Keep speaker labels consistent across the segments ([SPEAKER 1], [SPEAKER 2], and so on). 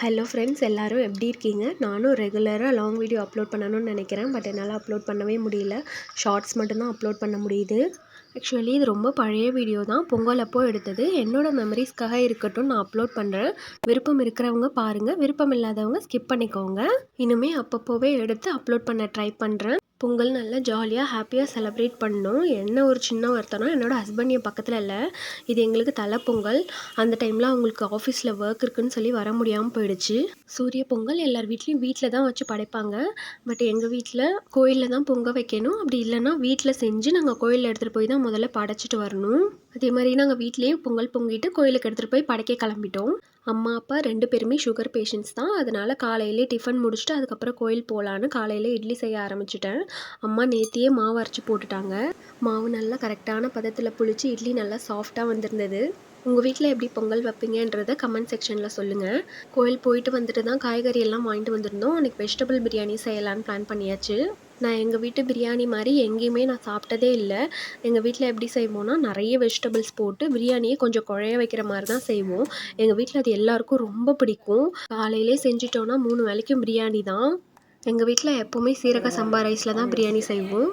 [SPEAKER 1] Hello friends, எல்லாரும் எப்படி இருக்கீங்க? நானும் ரெகுலராக லாங் வீடியோ அப்லோட் பண்ணணும்னு நினைக்கிறேன். பட் என்னால் அப்லோட் பண்ணவே முடியல. ஷார்ட்ஸ் மட்டும்தான் அப்லோட் பண்ண முடியுது. ஆக்சுவலி இது ரொம்ப பழைய வீடியோ தான், பொங்கல் அப்போ எடுத்தது. என்னோடய மெமரிஸ்க்காக இருக்கட்டும், நான் அப்லோட் பண்ணுறேன். விருப்பம் இருக்கிறவங்க பாருங்கள், விருப்பம் இல்லாதவங்க ஸ்கிப் பண்ணிக்கோங்க. இனிமேல் அப்பப்போவே எடுத்து அப்லோட் பண்ண ட்ரை பண்ணுறேன். பொங்கல் நல்லா ஜாலியாக ஹாப்பியாக செலிப்ரேட் பண்ணோம். என்ன ஒரு சின்ன வருத்தம்னா, என்னோடய ஹஸ்பண்ட் என் பக்கத்தில் இல்லை. இது எங்களுக்கு தலை பொங்கல். அந்த டைமில் அவங்களுக்கு ஆஃபீஸில் ஒர்க் இருக்குதுன்னு சொல்லி வர முடியாமல் போயிடுச்சு. சூரிய பொங்கல் எல்லார் வீட்லேயும் வீட்டில் தான் வச்சு படைப்பாங்க. பட் எங்கள் வீட்டில் கோயிலில் தான் பொங்க வைக்கணும். அப்படி இல்லைன்னா வீட்டில் செஞ்சு நாங்கள் கோயிலில் எடுத்துகிட்டு போய் தான் முதல்ல படைச்சிட்டு வரணும். அதே மாதிரி நாங்கள் வீட்லேயே பொங்கல் பொங்கிட்டு கோயிலுக்கு எடுத்துகிட்டு போய் படைக்க கிளம்பிட்டோம். அம்மா அப்பா 2 பேருமே சுகர் பேஷண்ட்ஸ் தான். அதனால் காலையிலே டிஃபன் முடிச்சுட்டு அதுக்கப்புறம் கோயில் போகலான்னு காலையில் இட்லி செய்ய ஆரம்பிச்சிட்டேன். அம்மா நேத்தியே மாவு அரைச்சி போட்டுட்டாங்க. மாவு நல்லா கரெக்டான பதத்தில் புளிச்சு இட்லி நல்லா சாஃப்டாக வந்திருந்தது. உங்கள் வீட்டில் எப்படி பொங்கல் வைப்பீங்கன்றதை கமெண்ட் செக்ஷனில் சொல்லுங்கள். கோயில் போயிட்டு வந்துட்டு தான் காய்கறி எல்லாம் வாங்கிட்டு வந்திருந்தோம். அன்றைக்கி வெஜிடபிள் பிரியாணி செய்யலான்னு பிளான் பண்ணியாச்சு. நான் எங்கள் வீட்டு பிரியாணி மாதிரி எங்கேயுமே நான் சாப்பிட்டதே இல்லை. எங்கள் வீட்டில் எப்படி செய்வோன்னா, நிறைய வெஜிடபிள்ஸ் போட்டு பிரியாணியை கொஞ்சம் குழைய வைக்கிற மாதிரி தான் செய்வோம். எங்கள் வீட்டில் அது எல்லாருக்கும் ரொம்ப பிடிக்கும். காலையிலே செஞ்சிட்டோன்னா 3 வேளைக்கும் பிரியாணி தான். எங்கள் வீட்டில் எப்போவுமே சீரக சம்பா ரைஸில் தான் பிரியாணி செய்வோம்.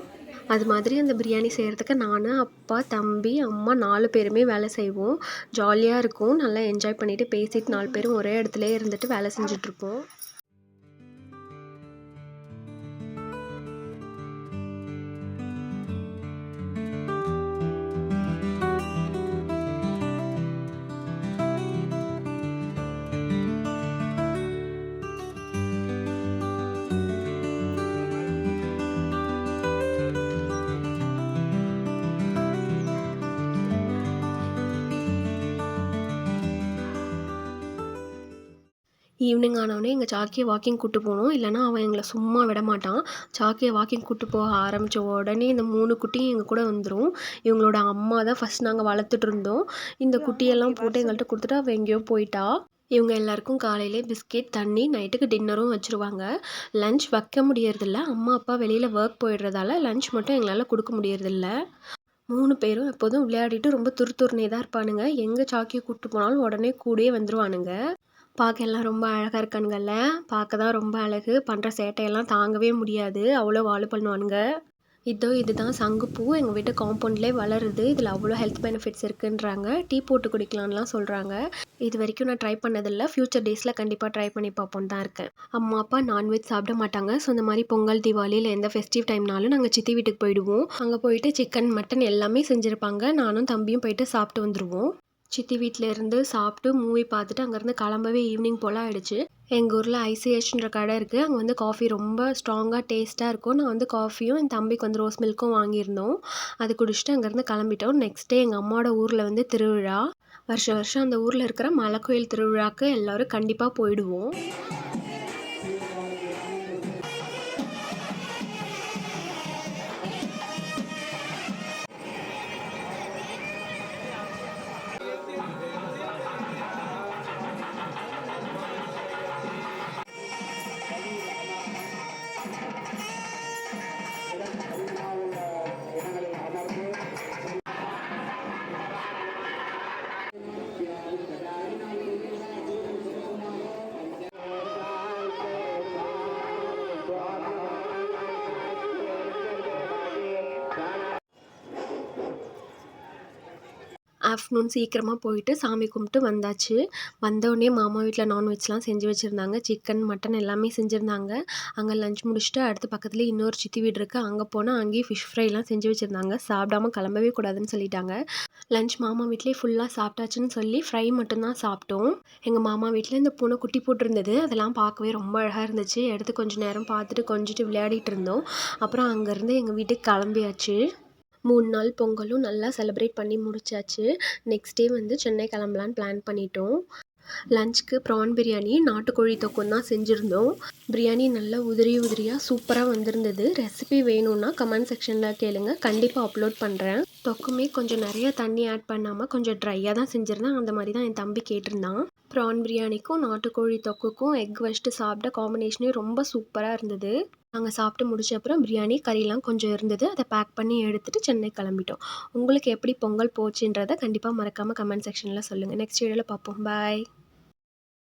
[SPEAKER 1] அது மாதிரி அந்த பிரியாணி செய்கிறதுக்கு நான், அப்பா, தம்பி, அம்மா 4 பேருமே வேலை செய்வோம். ஜாலியாக இருக்கும். நல்லா என்ஜாய் பண்ணிவிட்டு பேசிட்டு 4 பேரும் ஒரே இடத்துல இருந்துட்டு வேலை செஞ்சிட்ருப்போம். ஈவினிங் ஆனவுடனே எங்கள் சாக்கியை வாக்கிங் கூப்பிட்டு போகணும். இல்லைனா அவன் எங்களை சும்மா விட மாட்டான். சாக்கியை வாக்கிங் கூப்பிட்டு போக ஆரம்பித்த உடனே இந்த 3 குட்டியும் எங்கள் கூட வந்துடும். இவங்களோட அம்மா தான் ஃபஸ்ட் நாங்கள் வளர்த்துட்டு இருந்தோம். இந்த குட்டியெல்லாம் போட்டு எங்கள்கிட்ட கொடுத்துட்டு அவள் எங்கேயோ போயிட்டா. இவங்க எல்லாருக்கும் காலையிலே பிஸ்கெட், தண்ணி, நைட்டுக்கு டின்னரும் வச்சுருவாங்க. லன்ச் வைக்க முடியறதில்ல. அம்மா அப்பா வெளியில் ஒர்க் போயிடுறதால லன்ச் மட்டும் எங்களால் கொடுக்க முடியறதில்ல. 3 பேரும் எப்போதும் விளையாடிட்டு ரொம்ப துருதுருனே தான் இருப்பானுங்க. எங்கே சாக்கியை கூப்பிட்டு போனாலும் உடனே கூடயே வந்துடுவானுங்க. பார்க்க எல்லாம் ரொம்ப அழகாக இருக்கானுங்கல்ல. பார்க்க தான் ரொம்ப அழகு. பண்ணுற சேட்டையெல்லாம் தாங்கவே முடியாது. அவ்வளோ வாலு பண்ணுவானுங்க. இதுதான் சங்குப்பூ. எங்கள் வீட்டு காம்பவுண்ட்லேயே வளருது. இதில் அவ்வளோ ஹெல்த் பெனிஃபிட்ஸ் இருக்குன்றாங்க. டீ போட்டு குடிக்கலான்லாம் சொல்கிறாங்க. இது வரைக்கும் நான் ட்ரை பண்ணதில்லை. ஃப்யூச்சர் டேஸில் கண்டிப்பாக ட்ரை பண்ணி பார்ப்போன்னு தான் இருக்கேன். அம்மா அப்பா நான்வெஜ் சாப்பிட மாட்டாங்க. ஸோ இந்த மாதிரி பொங்கல், தீபாவளியில் எந்த ஃபெஸ்டிவ் டைம்னாலும் நாங்கள் சித்தி வீட்டுக்கு போயிடுவோம். அங்கே போயிட்டு சிக்கன், மட்டன் எல்லாமே செஞ்சுருப்பாங்க. நானும் தம்பியும் போயிட்டு சாப்பிட்டு வந்துடுவோம். சித்தி வீட்டில் இருந்து சாப்பிட்டு மூவி பார்த்துட்டு அங்கேருந்து கிளம்பவே ஈவினிங் போல் ஆகிடுச்சு. எங்கள் ஊரில் ஐசிஹெச்ன்ற கடை இருக்குது. அங்கே வந்து காஃபி ரொம்ப ஸ்ட்ராங்காக டேஸ்ட்டாக இருக்கும். நான் வந்து காஃபியும் என் தம்பிக்கு வந்து ரோஸ் மில்க்கும் வாங்கியிருந்தோம். அது குடிச்சிட்டு அங்கேருந்து கிளம்பிட்டோம். நெக்ஸ்ட் டே எங்கள் அம்மாவோட ஊரில் வந்து திருவிழா. வருஷம் அந்த ஊரில் இருக்கிற மலை கோயில் திருவிழாவுக்கு எல்லோரும் கண்டிப்பாக போயிடுவோம். ஆஃப்டர்நூன் சீக்கிரமாக போயிட்டு சாமி கும்பிட்டு வந்தாச்சு. வந்தோடனே மாமா வீட்டில் நான்வெஜ்லாம் செஞ்சு வச்சுருந்தாங்க. சிக்கன், மட்டன் எல்லாமே செஞ்சுருந்தாங்க. அங்கே லஞ்ச் முடிச்சுட்டு அடுத்து பக்கத்துலேயே இன்னொரு சித்தி வீடு இருக்குது. அங்கே போனால் அங்கேயும் ஃபிஷ் ஃப்ரைலாம் செஞ்சு வச்சுருந்தாங்க. சாப்பிடாம கிளம்பவே கூடாதுன்னு சொல்லிட்டாங்க. லஞ்ச் மாமா வீட்லேயே ஃபுல்லாக சாப்பிட்டாச்சுன்னு சொல்லி ஃப்ரை மட்டும்தான் சாப்பிட்டோம். எங்கள் மாமா வீட்டில் இந்த பூனை குட்டி போட்டிருந்தது. அதெல்லாம் பார்க்கவே ரொம்ப அழகாக இருந்துச்சு. எடுத்து கொஞ்சம் நேரம் பார்த்துட்டு கொஞ்சிட்டு விளையாடிட்டு இருந்தோம். அப்புறம் அங்கேருந்து எங்கள் வீட்டுக்கு கிளம்பியாச்சு. 3 நாள் பொங்கலும் நல்லா செலிப்ரேட் பண்ணி முடிச்சாச்சு. நெக்ஸ்ட் டே வந்து சென்னை கிளம்பலான்னு பிளான் பண்ணிட்டோம். லஞ்சுக்கு ப்ரான் பிரியாணி, நாட்டுக்கோழி தொக்கும் தான் செஞ்சுருந்தோம். பிரியாணி நல்லா உதிரியாக சூப்பராக வந்திருந்தது. ரெசிபி வேணும்னா கமெண்ட் செக்ஷனில் கேளுங்க, கண்டிப்பாக அப்லோட் பண்ணுறேன். தொக்குமே கொஞ்சம் நிறைய தண்ணி ஆட் பண்ணாமல் கொஞ்சம் ட்ரையாக தான் செஞ்சுருந்தேன். அந்த மாதிரி தான் என் தம்பி கேட்டிருந்தான். ப்ரான் பிரியாணிக்கும் நாட்டுக்கோழி தொக்குக்கும் எக் வச்சுட்டு சாப்பிட்ட காம்பினேஷனே ரொம்ப சூப்பராக இருந்தது. நாங்கள் சாப்பிட்டு முடிச்ச அப்புறம் பிரியாணி, கறிலாம் கொஞ்சம் இருந்தது. அதை பேக் பண்ணி எடுத்துகிட்டு சென்னை கிளம்பிட்டோம். உங்களுக்கு எப்படி பொங்கல் போச்சுன்றதை கண்டிப்பாக மறக்காமல் கமெண்ட் செக்ஷனில் சொல்லுங்கள். நெக்ஸ்ட் வீடியோவில் பார்ப்போம். பாய்.